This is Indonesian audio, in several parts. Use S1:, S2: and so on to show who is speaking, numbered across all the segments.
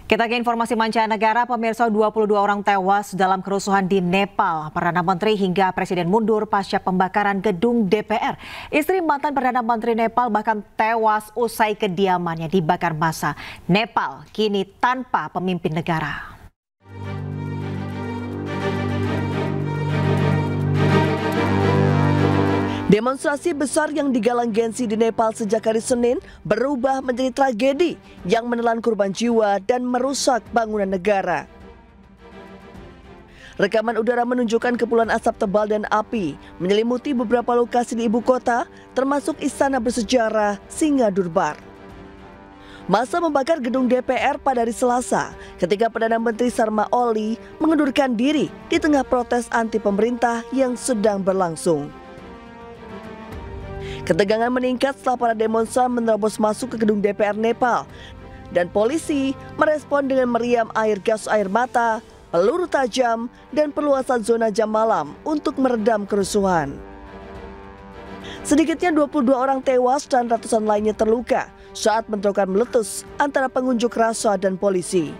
S1: Kita ke informasi mancanegara, pemirsa, 22 orang tewas dalam kerusuhan di Nepal. Perdana Menteri hingga Presiden mundur pasca pembakaran gedung DPR. Istri mantan Perdana Menteri Nepal bahkan tewas usai kediamannya dibakar massa. Nepal kini tanpa pemimpin negara.
S2: Demonstrasi besar yang digalang Gen Z di Nepal sejak hari Senin berubah menjadi tragedi yang menelan korban jiwa dan merusak bangunan negara. Rekaman udara menunjukkan kepulan asap tebal dan api menyelimuti beberapa lokasi di ibu kota, termasuk istana bersejarah Singadurbar. Massa membakar gedung DPR pada hari Selasa ketika Perdana Menteri Sharma Oli mengundurkan diri di tengah protes anti pemerintah yang sedang berlangsung. Ketegangan meningkat setelah para demonstran menerobos masuk ke gedung DPR Nepal dan polisi merespon dengan meriam air gas air mata, peluru tajam, dan perluasan zona jam malam untuk meredam kerusuhan. Sedikitnya 22 orang tewas dan ratusan lainnya terluka saat bentrokan meletus antara pengunjuk rasa dan polisi.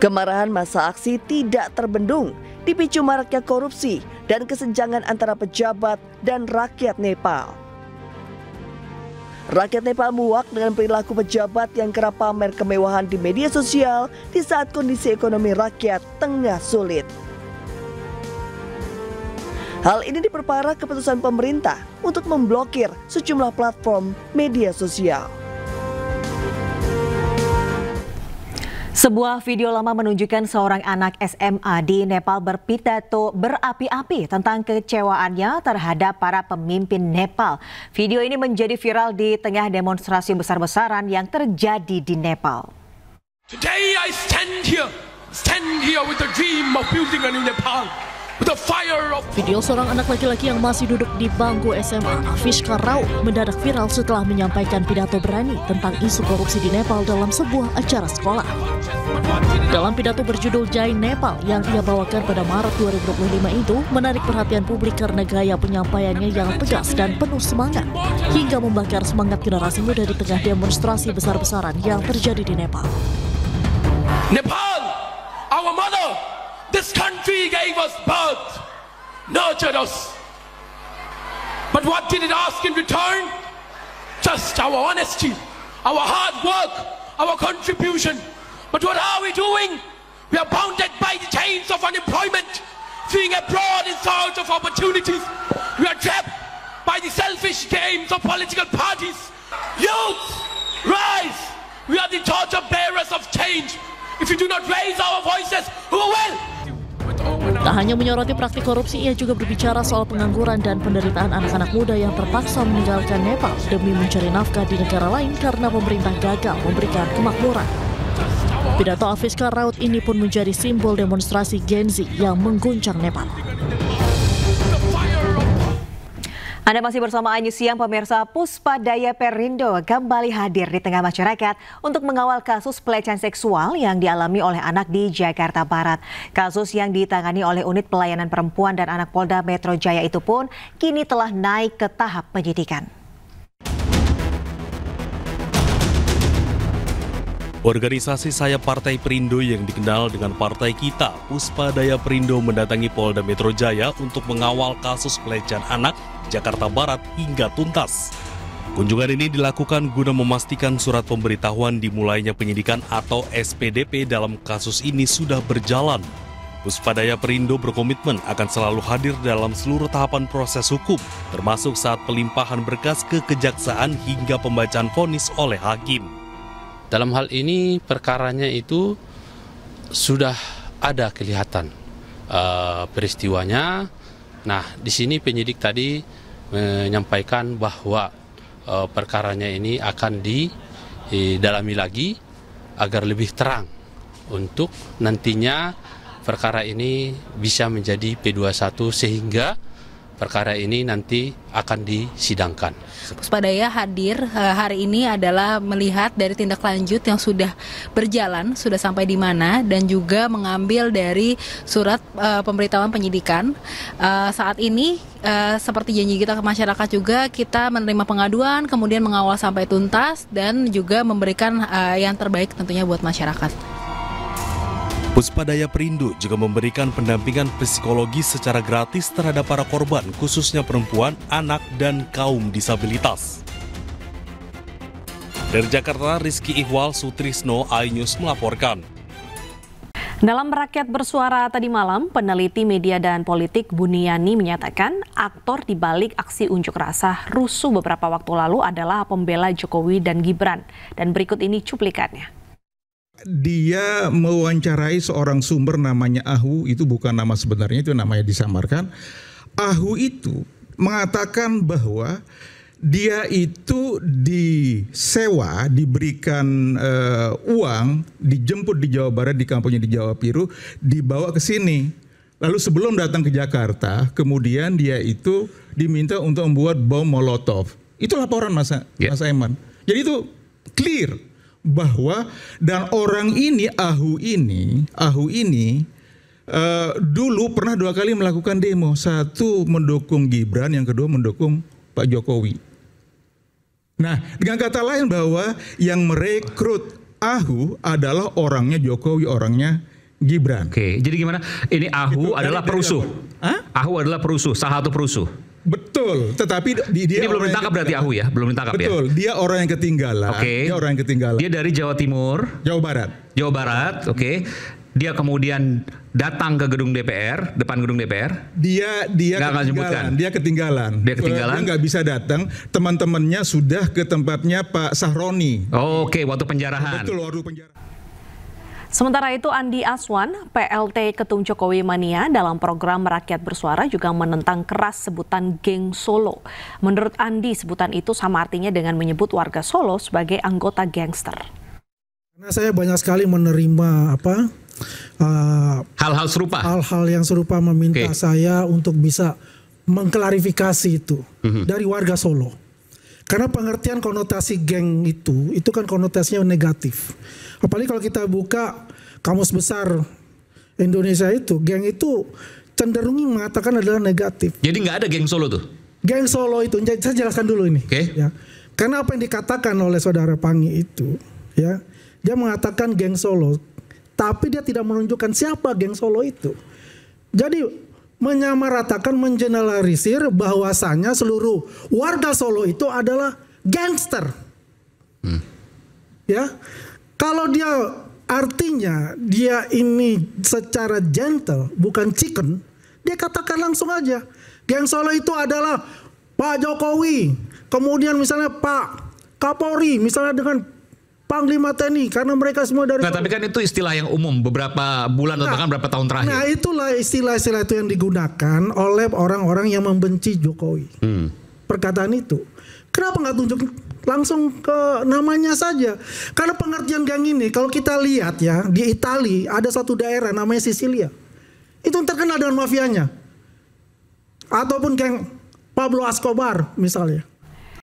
S2: Kemarahan massa aksi tidak terbendung, dipicu maraknya korupsi dan kesenjangan antara pejabat dan rakyat Nepal. Rakyat Nepal muak dengan perilaku pejabat yang kerap pamer kemewahan di media sosial di saat kondisi ekonomi rakyat tengah sulit. Hal ini diperparah keputusan pemerintah untuk memblokir sejumlah platform media sosial.
S1: Sebuah video lama menunjukkan seorang anak SMA di Nepal berpidato berapi-api tentang kekecewaannya terhadap para pemimpin Nepal. Video ini menjadi viral di tengah demonstrasi besar-besaran yang terjadi di Nepal.
S3: Today I stand here with the dream of building a new Nepal.
S4: Video seorang anak laki-laki yang masih duduk di bangku SMA, Avishkar Raut, mendadak viral setelah menyampaikan pidato berani tentang isu korupsi di Nepal dalam sebuah acara sekolah. Dalam pidato berjudul Jai Nepal yang ia bawakan pada Maret 2025 itu menarik perhatian publik karena gaya penyampaiannya yang tegas dan penuh semangat, hingga membakar semangat generasi muda di tengah demonstrasi besar-besaran yang terjadi di Nepal.
S3: Nepal, our mother! This country gave us birth, nurtured us. But what did it ask in return? Just our honesty, our hard work, our contribution. But what are we doing? We are bounded by the chains of unemployment, fleeing abroad in search of opportunities. We are trapped by the selfish games of political parties. Youth, rise! We are the torture bearers of change. If we do not raise our voices, who will?
S4: Tak hanya menyoroti praktik korupsi, ia juga berbicara soal pengangguran dan penderitaan anak-anak muda yang terpaksa meninggalkan Nepal demi mencari nafkah di negara lain karena pemerintah gagal memberikan kemakmuran. Pidato Avishkar Raut ini pun menjadi simbol demonstrasi Gen Z yang mengguncang Nepal.
S1: Anda masih bersama Anju Siang, pemirsa. Puspadaya Perindo kembali hadir di tengah masyarakat untuk mengawal kasus pelecehan seksual yang dialami oleh anak di Jakarta Barat. Kasus yang ditangani oleh Unit Pelayanan Perempuan dan Anak Polda Metro Jaya itu pun kini telah naik ke tahap penyidikan.
S5: Organisasi sayap Partai Perindo yang dikenal dengan Partai Kita, Puspadaya Perindo mendatangi Polda Metro Jaya untuk mengawal kasus pelecehan anak Jakarta Barat hingga tuntas. Kunjungan ini dilakukan guna memastikan surat pemberitahuan dimulainya penyidikan atau SPDP dalam kasus ini sudah berjalan. Puspadaya Perindo berkomitmen akan selalu hadir dalam seluruh tahapan proses hukum, termasuk saat pelimpahan berkas ke kejaksaan hingga pembacaan vonis oleh hakim.
S6: Dalam hal ini perkaranya itu sudah ada kelihatan peristiwanya. Nah, di sini penyidik tadi menyampaikan bahwa perkaranya ini akan didalami lagi agar lebih terang untuk nantinya perkara ini bisa menjadi P21 sehingga perkara ini nanti akan disidangkan.
S7: Puspadaya hadir hari ini adalah melihat dari tindak lanjut yang sudah berjalan, sudah sampai di mana, dan juga mengambil dari surat pemberitahuan penyidikan. Saat ini seperti janji kita ke masyarakat juga, kita menerima pengaduan, kemudian mengawal sampai tuntas, dan juga memberikan yang terbaik tentunya buat masyarakat.
S5: Puspadaya Perindo juga memberikan pendampingan psikologis secara gratis terhadap para korban, khususnya perempuan, anak, dan kaum disabilitas. Dari Jakarta, Rizky Ihwal Sutrisno, iNews melaporkan.
S8: Dalam Rakyat Bersuara tadi malam, peneliti media dan politik Buniani menyatakan aktor di balik aksi unjuk rasa rusuh beberapa waktu lalu adalah pembela Jokowi dan Gibran. Dan berikut ini cuplikannya.
S9: Dia mewawancarai seorang sumber namanya Ahu, itu bukan nama sebenarnya, itu namanya disamarkan. Ahu itu mengatakan bahwa dia itu disewa, diberikan uang, dijemput di Jawa Barat, di kampungnya di Jawa Piru, dibawa ke sini. Lalu sebelum datang ke Jakarta, kemudian dia itu diminta untuk membuat bom Molotov. Itu laporan Mas Aiman. Jadi itu clear bahwa dan orang ini Ahu ini dulu pernah 2 kali melakukan demo. Satu mendukung Gibran, yang kedua mendukung Pak Jokowi. Nah, dengan kata lain bahwa yang merekrut Ahu adalah orangnya Jokowi, orangnya Gibran.
S10: Oke, jadi gimana? Ini Ahu adalah perusuh. Ahu adalah perusuh, salah satu perusuh.
S9: Betul, tetapi dia
S10: ini belum ditangkap berarti Ahu ya, belum ditangkap.
S9: Betul,
S10: ya.
S9: Dia orang yang ketinggalan.
S10: Oke.
S9: Dia orang yang ketinggalan.
S10: Dia dari Jawa Timur,
S9: Jawa Barat.
S10: Jawa Barat, oke. Dia kemudian datang ke gedung DPR, depan gedung DPR.
S9: Dia ketinggalan. Dia ketinggalan.
S10: Dia
S9: nggak bisa datang. Teman-temannya sudah ke tempatnya Pak Sahroni.
S10: Oke, waktu penjarahan.
S9: Betul, waktu penjarahan.
S8: Sementara itu Andi Aswan, PLT Ketum Jokowi Mania dalam program Rakyat Bersuara juga menentang keras sebutan geng Solo. Menurut Andi, sebutan itu sama artinya dengan menyebut warga Solo sebagai anggota gangster.
S11: Karena saya banyak sekali menerima
S10: hal-hal serupa.
S11: Hal-hal yang serupa meminta saya untuk bisa mengklarifikasi itu dari warga Solo. Karena pengertian konotasi geng itu kan konotasinya negatif. Apalagi kalau kita buka kamus besar Indonesia itu, geng itu cenderung mengatakan adalah negatif.
S10: Jadi nggak ada geng Solo tuh?
S11: Geng Solo itu, saya jelaskan dulu ini. Ya. Karena apa yang dikatakan oleh saudara Pangi itu, ya, dia mengatakan geng Solo, tapi dia tidak menunjukkan siapa geng Solo itu. Jadi menyamaratakan, mengeneralisir bahwasanya seluruh warga Solo itu adalah gangster. Ya, kalau dia artinya dia ini secara gentle, bukan chicken, dia katakan langsung aja. Geng Solo itu adalah Pak Jokowi, kemudian misalnya Pak Kapolri, misalnya dengan Panglima TNI, karena mereka semua dari...
S10: Nah, tapi kan itu istilah yang umum beberapa bulan atau bahkan beberapa tahun terakhir.
S11: Nah, itulah istilah-istilah itu yang digunakan oleh orang-orang yang membenci Jokowi. Perkataan itu. Kenapa nggak tunjuk langsung ke namanya saja? Karena pengertian gang ini, kalau kita lihat ya, di Italia ada satu daerah namanya Sisilia. Itu terkenal dengan mafianya. Ataupun geng Pablo Escobar misalnya.